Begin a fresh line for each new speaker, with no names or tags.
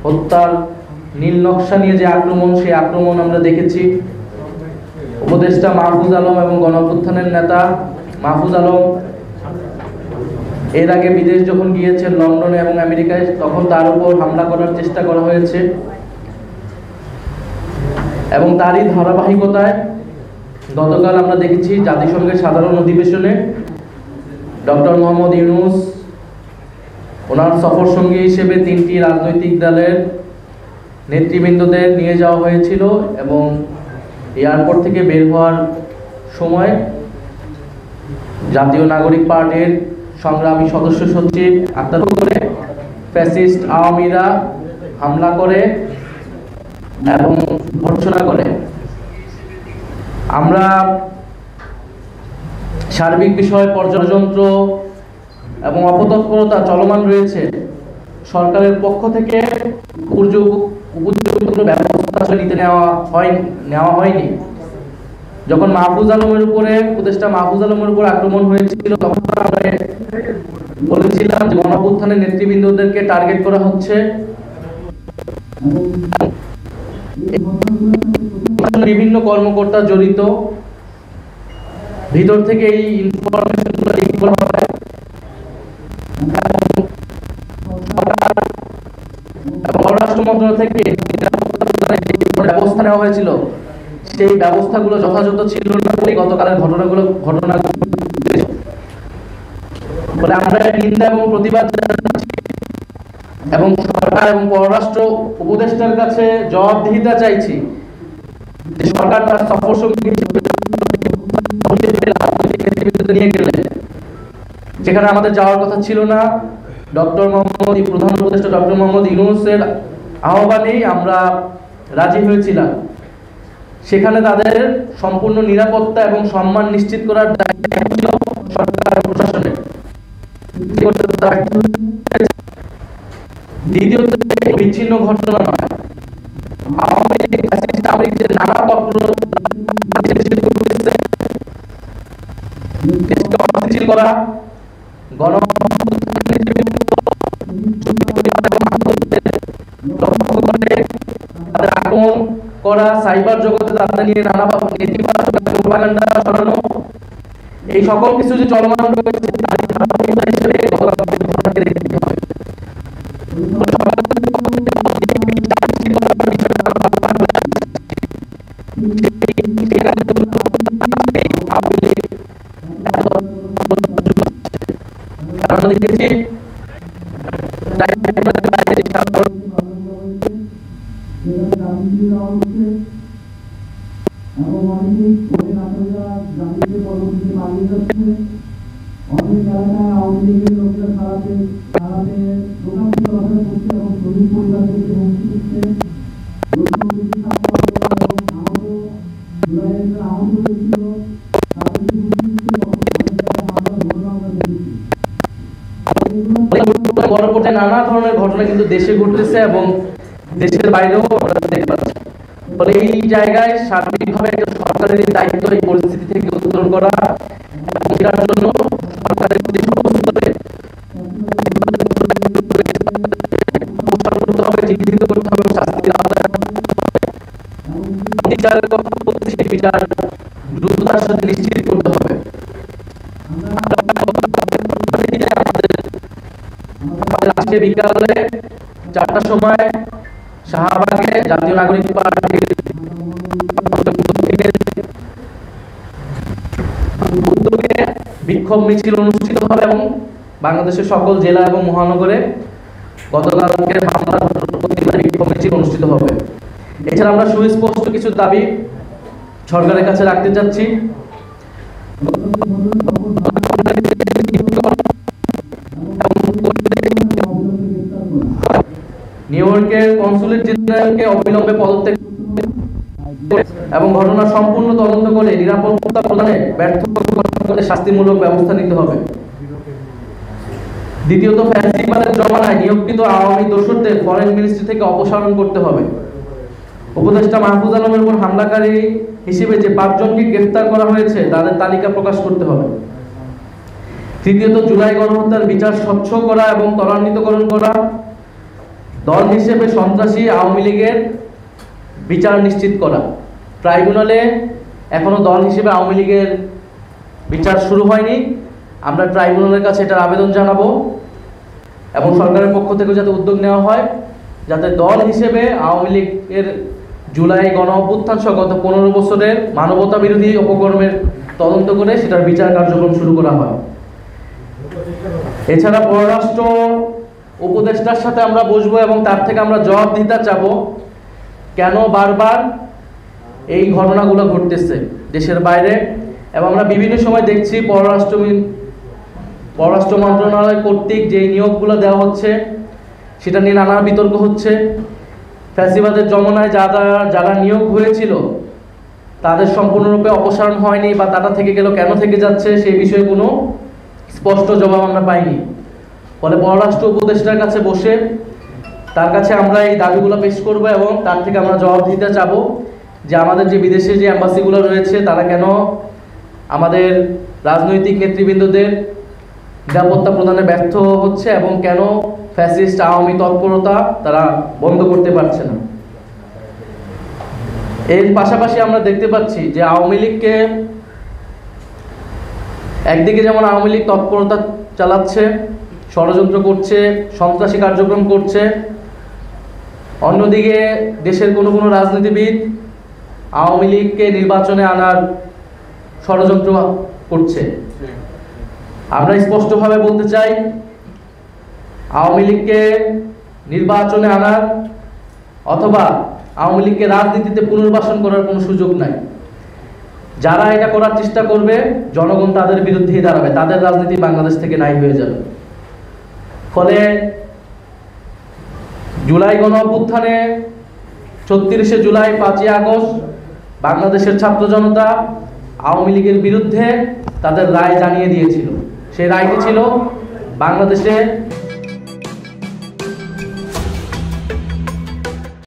হত্যার নীল নকশা নিয়ে যে আক্রমণ, সেই আক্রমণ আমরা দেখেছি। উপদেষ্টা মাহফুজ আলম এবং গণঅভ্যুত্থানের নেতা মাহফুজ আলম এর আগে বিদেশ যখন গিয়েছেন লন্ডনে এবং আমেরিকায়, তখন তার উপর হামলা করার চেষ্টা করা হয়েছে এবং তারই ধারাবাহিকতায় গতকাল আমরা দেখেছি জাতিসংঘের সাধারণ অধিবেশনে ডক্টর মোহাম্মদ ইউনূস ওনার সফর সঙ্গী হিসেবে 3টি রাজনৈতিক দলের নেতৃবৃন্দদের নিয়ে যাওয়া হয়েছিল এবং এয়ারপোর্ট থেকে বের হওয়ার সময় জাতীয় নাগরিক পার্টির সংগ্রামী সদস্য সচিব আত্মহত্যা করে ফ্যাসিস্ট আওয়ামীরা হামলা করে এবং ভর্ৎসনা করে। আমরা সার্বিক বিষয় পর্যটন এবং অপতৎপরতা চলমান রয়েছে। সরকারের পক্ষ থেকে উপযুক্ত ব্যবস্থা নিতে নেওয়া হয়নি। যখন মাহফুজ আলমের উপরে উপদেষ্টা মাহফুজ আলমের উপর আক্রমণ হয়েছিল, তখন আমরা বলেছিলাম যে গণঅভ্যুত্থানের নেতৃবৃন্দদেরকে টার্গেট করা হচ্ছে। বিভিন্ন কর্মকর্তা জড়িত, ভিতর থেকে এই ইনফরমেশনগুলো লিক করা হয় এবং পররাষ্ট্র মন্ত্রণালয় থেকে ব্যবস্থা নেওয়া হয়েছিল, সেই ব্যবস্থাগুলো যথাযথ ছিল না বলে গতকালের ঘটনা আমরা নিন্দা এবং প্রতিবাদ এবং সরকার এবং পররাষ্ট্র উপদেষ্টার কাছে জবাবদিহিতা চাইছি যে সরকার তার সফর সঙ্গী নিয়ে গেলে যেখানে আমাদের যাওয়ার কথা ছিল না। প্রধান উপদেষ্টা ডক্টর মোহাম্মদ ইউনূসের আহ্বানেই আমরা রাজি হয়েছিলাম। সেখানে তাদের সম্পূর্ণ নিরাপত্তা এবং সম্মান নিশ্চিত করার দায়িত্ব ছিল সরকার এবং প্রশাসনের। দ্বিতীয়ত, বিচ্ছিন্ন ঘটনা নয়, আওয়ামী লীগ নানা অস্থিতিশীল করা, আক্রমণ করা, সাইবার জগতে তাদের নিয়ে নানা নেতিবাচক প্রপাগান্ডা ছড়ানো, এই সকল কিছু যে চলমান রয়েছে পরবর্তী নানা ধরনের ঘটনা কিন্তু দেশে ঘটতেছে এবং দেশের বাইরেও আমরা দেখতে পাচ্ছি। ফলে এই জায়গায় সার্বিকভাবে একটা সরকারের দায়িত্ব এই পরিস্থিতি থেকে উত্তরণ করা এবং এটার জন্য সরকারের চিহ্নিত করতে হবে, শাস্তির আওতায় বিচারের কথা বলতে সেই বিচার দ্রুততার সাথে নিশ্চিত করতে হবে। আজকে বিকালে 4টার সময় শাহবাগে জাতীয় নাগরিক পার্টির উদ্যোগে বিক্ষোভ মিছিল অনুষ্ঠিত হবে এবং বাংলাদেশের সকল জেলা এবং মহানগরে গতকালকে হামলার প্রতিবাদে বিক্ষোভ মিছিল অনুষ্ঠিত হবে। এছাড়া আমরা সুস্পষ্ট কিছু দাবি সরকারের কাছে রাখতে চাচ্ছি। নিউ ইয়র্কের কনসুলেট জেনারেলকে অবিলম্বে পদত্যাগ এবং ঘটনা সম্পূর্ণ তদন্ত করে নিরাপত্তা প্রদানে ব্যর্থ করলে শাস্তিমূলক ব্যবস্থা নিতে হবে। দ্বিতীয়ত, ফ্যাসিবাদের জমানায় নিয়োগকৃত আওয়ামী দোসরদের ফরেন মিনিস্ট্রি থেকে অপসারণ করতে হবে। উপদেষ্টা মাহফুজ আলমের উপর হামলাকারী হিসেবে যে 5 জনকে গ্রেফতার করা হয়েছে তাদের তালিকা প্রকাশ করতে হবে। তৃতীয়ত, জুলাই গণহত্যার বিচার স্বচ্ছ করা এবং ত্বরান্বিতকরণ করা। দল হিসেবে সন্ত্রাসী আওয়ামী লীগের বিচার নিশ্চিত করা। ট্রাইব্যুনালে এখনো দল হিসেবে আওয়ামী লীগের বিচার শুরু হয়নি। আমরা ট্রাইব্যুনালের কাছে এটার আবেদন জানাবো এবং সরকারের পক্ষ থেকে যাতে উদ্যোগ নেওয়া হয়, যাতে দল হিসেবে আওয়ামী লীগের জুলাই গণ অভ্যুত্থান সহ গত 15 বছরের মানবতা বিরোধী অপকর্মের তদন্ত করে সেটার বিচার কার্যক্রম শুরু করা হয়। এছাড়া পররাষ্ট্র উপদেষ্টার সাথে আমরা বসবো এবং তার থেকে আমরা জবাবদিহিতা চাবো, কেন বারবার এই ঘটনাগুলো ঘটতেছে দেশের বাইরে। এবং আমরা বিভিন্ন সময় দেখছি পররাষ্ট্র মন্ত্রণালয় কর্তৃক যে নিয়োগগুলো দেওয়া হচ্ছে সেটা নিয়ে নানা বিতর্ক হচ্ছে। ফ্যাসিবাদের জমানায় যারা নিয়োগ হয়েছিল তাদের সম্পূর্ণরূপে অপসারণ হয়নি বা তারা থেকে গেল, কেন থেকে যাচ্ছে সেই বিষয়ে কোনো স্পষ্ট জবাব আমরা পাইনি। ফলে পররাষ্ট্র উপদেষ্টার কাছে বসে তার কাছে আমরা এই দাবিগুলো পেশ করব এবং তার থেকে আমরা জবাবদিহিতা চাবো যে আমাদের যে বিদেশে যে অ্যাম্বাসিগুলো রয়েছে তারা কেন আমাদের রাজনৈতিক নেতৃবৃন্দদের নিরাপত্তা প্রদানে ব্যর্থ হচ্ছে এবং কেন ফ্যাসিস্ট আওয়ামী তৎপরতা তারা বন্ধ করতে পারছে না। এর পাশাপাশি আমরা দেখতে পাচ্ছি যে আওয়ামী লীগকে একদিকে যেমন আওয়ামী লীগ তৎপরতা চালাচ্ছে, ষড়যন্ত্র করছে, সন্ত্রাসী কার্যক্রম করছে, অন্যদিকে দেশের কোনো রাজনীতিবিদ আওয়ামী লীগকে নির্বাচনে আনার ষড়যন্ত্র করছে। আমরা স্পষ্টভাবে বলতে চাই, আওয়ামী লীগকে নির্বাচনে আনার অথবা আওয়ামী লীগকে রাজনীতিতে পুনর্বাসন করার কোনো সুযোগ নাই। যারা এটা করার চেষ্টা করবে জনগণ তাদের বিরুদ্ধেই দাঁড়াবে, তাদের রাজনীতি বাংলাদেশ থেকে নাই হয়ে যাবে। ফলে জুলাই গণ অভ্যুত্থানে ৩৬শে জুলাই ৫ই আগস্ট বাংলাদেশের ছাত্র জনতা আওয়ামী লীগের বিরুদ্ধে তাদের রায় জানিয়ে দিয়েছিল। সেই রায়টি ছিল বাংলাদেশে